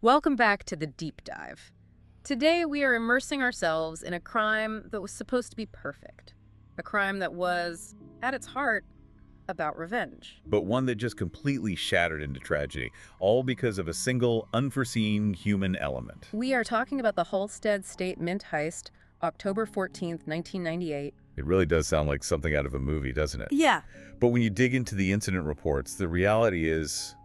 Welcome back to the Deep Dive. Today we are immersing ourselves in a crime that was supposed to be perfect. A crime that was, at its heart, about revenge. But one that just completely shattered into tragedy, all because of a single, unforeseen human element. We are talking about the Halstead State Mint heist, October 14th, 1998. It really does sound like something out of a movie, doesn't it? Yeah. But when you dig into the incident reports, the reality is,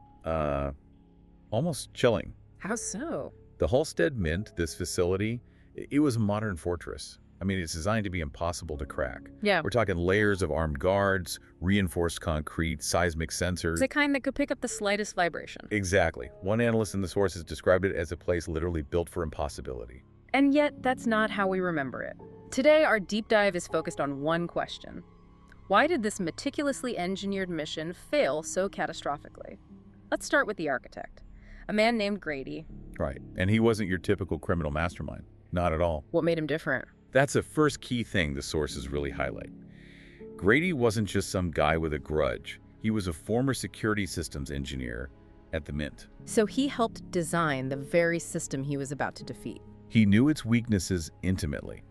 almost chilling. How so? The Halstead Mint, this facility, it was a modern fortress. I mean, it's designed to be impossible to crack. Yeah. We're talking layers of armed guards, reinforced concrete, seismic sensors. It's the kind that could pick up the slightest vibration. Exactly. One analyst in the sources described it as a place literally built for impossibility. And yet, that's not how we remember it. Today, our deep dive is focused on one question. Why did this meticulously engineered mission fail so catastrophically? Let's start with the architect, a man named Grady. Right. And he wasn't your typical criminal mastermind. Not at all. What made him different? That's the first key thing the sources really highlight. Grady wasn't just some guy with a grudge. He was a former security systems engineer at the Mint. So he helped design the very system he was about to defeat. He knew its weaknesses intimately.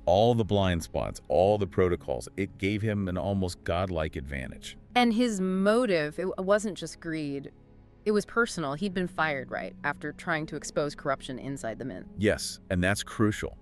All the blind spots, all the protocols. It gave him an almost godlike advantage. And his motive, it wasn't just greed. It was personal. He'd been fired, right, after trying to expose corruption inside the Mint. Yes, and that's crucial.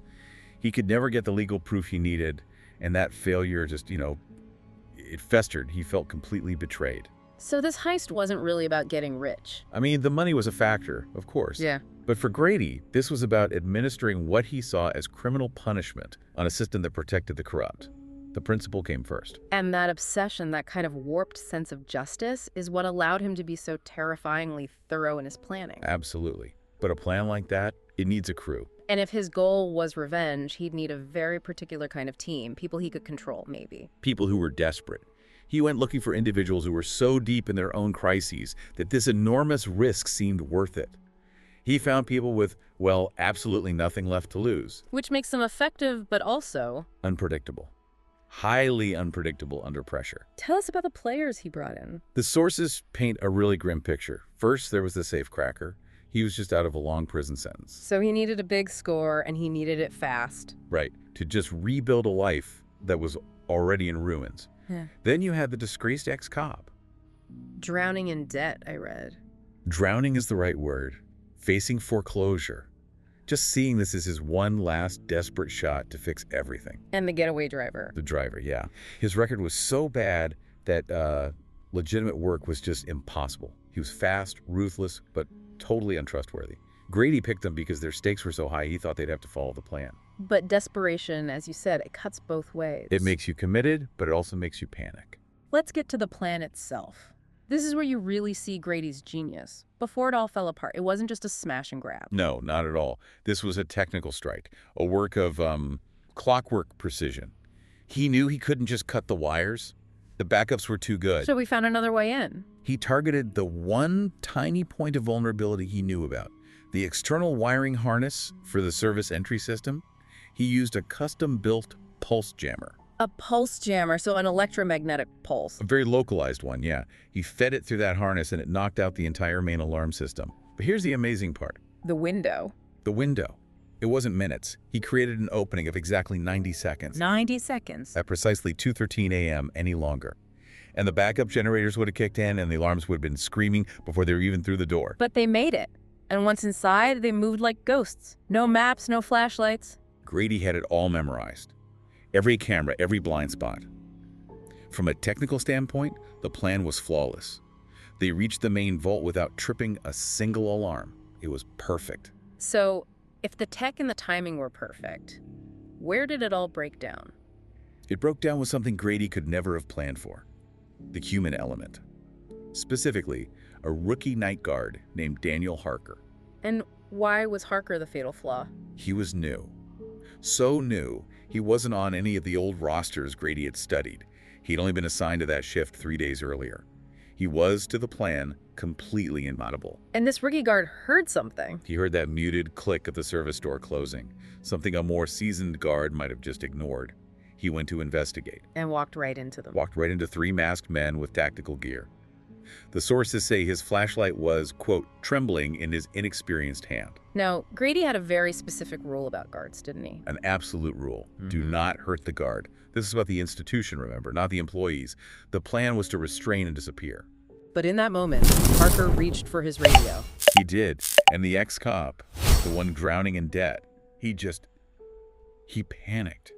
He could never get the legal proof he needed, and that failure just, it festered. He felt completely betrayed. So this heist wasn't really about getting rich. I mean, the money was a factor, of course. Yeah. But for Grady, this was about administering what he saw as criminal punishment on a system that protected the corrupt. The principle came first. And that obsession, that kind of warped sense of justice, is what allowed him to be so terrifyingly thorough in his planning. Absolutely. But a plan like that, it needs a crew. And if his goal was revenge, he'd need a very particular kind of team, people he could control, maybe. People who were desperate. He went looking for individuals who were so deep in their own crises that this enormous risk seemed worth it. He found people with, well, absolutely nothing left to lose. Which makes them effective, but also Unpredictable. Highly unpredictable under pressure. Tell us about the players he brought in. The sources paint a really grim picture. First, there was the safecracker. He was just out of a long prison sentence. So he needed a big score, and he needed it fast. Right, to just rebuild a life that was already in ruins. Yeah. Then you had the disgraced ex-cop. Drowning in debt, I read. Drowning is the right word. Facing foreclosure. Just seeing this as his one last desperate shot to fix everything. And the getaway driver. The driver, yeah. His record was so bad that legitimate work was just impossible. He was fast, ruthless, but totally untrustworthy. Grady picked them because their stakes were so high he thought they'd have to follow the plan. But desperation, as you said, it cuts both ways. It makes you committed, but it also makes you panic. Let's get to the plan itself. This is where you really see Grady's genius. Before it all fell apart, it wasn't just a smash and grab. No, not at all. This was a technical strike, a work of clockwork precision. He knew he couldn't just cut the wires. The backups were too good. So we found another way in. He targeted the one tiny point of vulnerability he knew about, the external wiring harness for the service entry system. He used a custom-built pulse jammer. A pulse jammer, so an electromagnetic pulse. A very localized one, yeah. He fed it through that harness and it knocked out the entire main alarm system. But here's the amazing part. The window. The window. It wasn't minutes. He created an opening of exactly 90 seconds. 90 seconds. At precisely 2:13 a.m. any longer. And the backup generators would have kicked in and the alarms would have been screaming before they were even through the door. But they made it. And once inside, they moved like ghosts. No maps, no flashlights. Grady had it all memorized. Every camera, every blind spot. From a technical standpoint, the plan was flawless. They reached the main vault without tripping a single alarm. It was perfect. So, if the tech and the timing were perfect, where did it all break down? It broke down with something Grady could never have planned for. The human element. Specifically, a rookie night guard named Daniel Harker. And why was Harker the fatal flaw? He was new. So new, he wasn't on any of the old rosters Grady had studied. He'd only been assigned to that shift 3 days earlier. He was, to the plan, completely inaudible. And this rookie guard heard something. He heard that muted click of the service door closing, something a more seasoned guard might have just ignored. He went to investigate. And walked right into them. Walked right into 3 masked men with tactical gear. The sources say his flashlight was, quote, trembling in his inexperienced hand. Now, Grady had a very specific rule about guards, didn't he? An absolute rule. Do not hurt the guard. This is about the institution, remember, not the employees. The plan was to restrain and disappear. But in that moment, Parker reached for his radio. He did. And the ex-cop, the one drowning in debt, he panicked.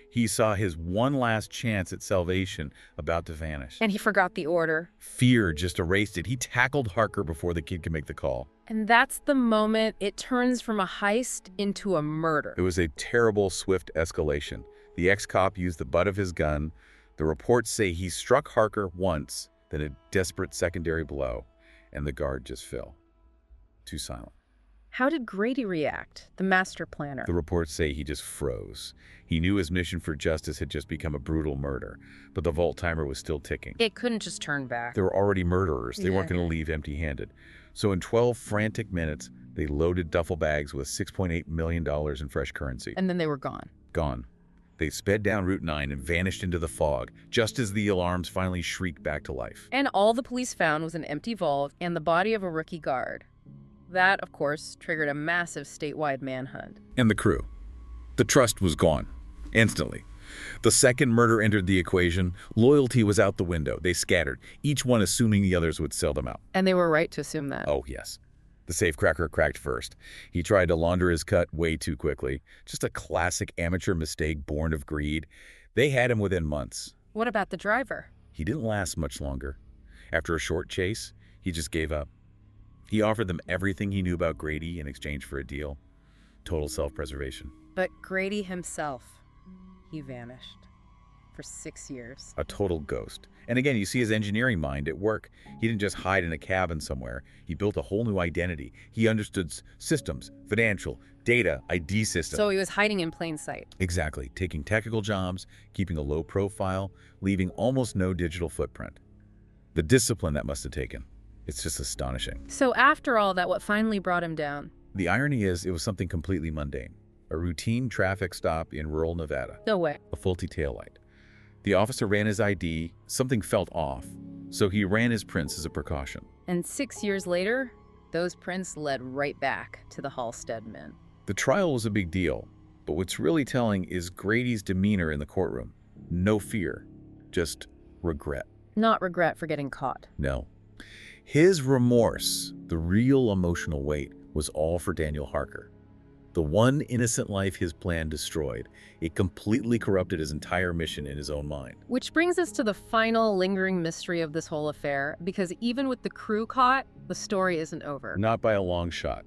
He saw his one last chance at salvation about to vanish. And he forgot the order. Fear just erased it. He tackled Harker before the kid could make the call. And that's the moment it turns from a heist into a murder. It was a terrible, swift escalation. The ex-cop used the butt of his gun. The reports say he struck Harker once, then a desperate secondary blow, and the guard just fell. Too silent. How did Grady react, the master planner? The reports say he just froze. He knew his mission for justice had just become a brutal murder, but the vault timer was still ticking. It couldn't just turn back. They were already murderers. They weren't going to leave empty-handed. So in 12 frantic minutes, they loaded duffel bags with $6.8 million in fresh currency. And then they were gone. Gone. They sped down Route 9 and vanished into the fog, just as the alarms finally shrieked back to life. And all the police found was an empty vault and the body of a rookie guard. That, of course, triggered a massive statewide manhunt. And the crew. The trust was gone. Instantly. The second murder entered the equation, loyalty was out the window. They scattered, each one assuming the others would sell them out. And they were right to assume that. Oh, yes. The safecracker cracked first. He tried to launder his cut way too quickly. Just a classic amateur mistake born of greed. They had him within months. What about the driver? He didn't last much longer. After a short chase, he just gave up. He offered them everything he knew about Grady in exchange for a deal. Total self-preservation. But Grady himself, he vanished for 6 years. A total ghost. And again, you see his engineering mind at work. He didn't just hide in a cabin somewhere. He built a whole new identity. He understood systems, financial, data, ID systems. So he was hiding in plain sight. Exactly. Taking technical jobs, keeping a low profile, leaving almost no digital footprint. The discipline that must have taken. It's just astonishing. So after all that, what finally brought him down? The irony is it was something completely mundane. A routine traffic stop in rural Nevada. No way. A faulty taillight. The officer ran his ID. Something felt off. So he ran his prints as a precaution. And 6 years later, those prints led right back to the Halstead men. The trial was a big deal. But what's really telling is Grady's demeanor in the courtroom. No fear. Just regret. Not regret for getting caught. No. His remorse, the real emotional weight, was all for Daniel Harker. The one innocent life his plan destroyed, it completely corrupted his entire mission in his own mind. Which brings us to the final lingering mystery of this whole affair, because even with the crew caught, the story isn't over. Not by a long shot.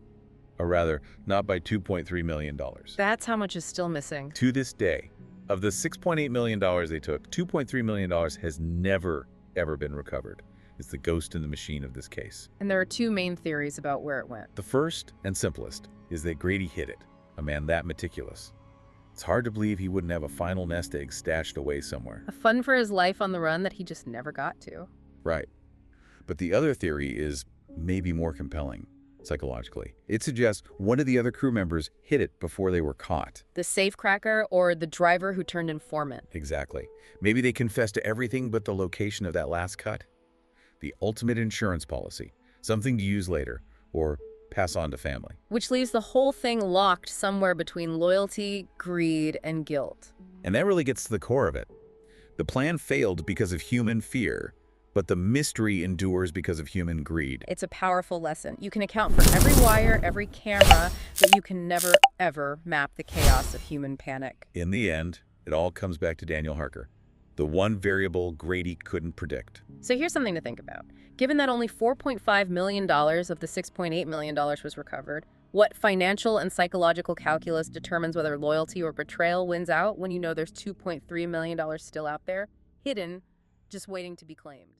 Or rather, not by $2.3 million. That's how much is still missing. To this day, of the $6.8 million they took, $2.3 million has never, ever been recovered. It's the ghost in the machine of this case. And there are two main theories about where it went. The first and simplest is that Grady hid it, a man that meticulous. It's hard to believe he wouldn't have a final nest egg stashed away somewhere. A fun for his life on the run that he just never got to. Right. But the other theory is maybe more compelling, psychologically. It suggests one of the other crew members hid it before they were caught. The safecracker or the driver who turned informant. Exactly. Maybe they confessed to everything but the location of that last cut. The ultimate insurance policy, something to use later, or pass on to family. Which leaves the whole thing locked somewhere between loyalty, greed, and guilt. And that really gets to the core of it. The plan failed because of human fear, but the mystery endures because of human greed. It's a powerful lesson. You can account for every wire, every camera, but you can never, ever map the chaos of human panic. In the end, it all comes back to Daniel Harker. The one variable Grady couldn't predict. So here's something to think about. Given that only $4.5 million of the $6.8 million was recovered, what financial and psychological calculus determines whether loyalty or betrayal wins out when you know there's $2.3 million still out there, hidden, just waiting to be claimed?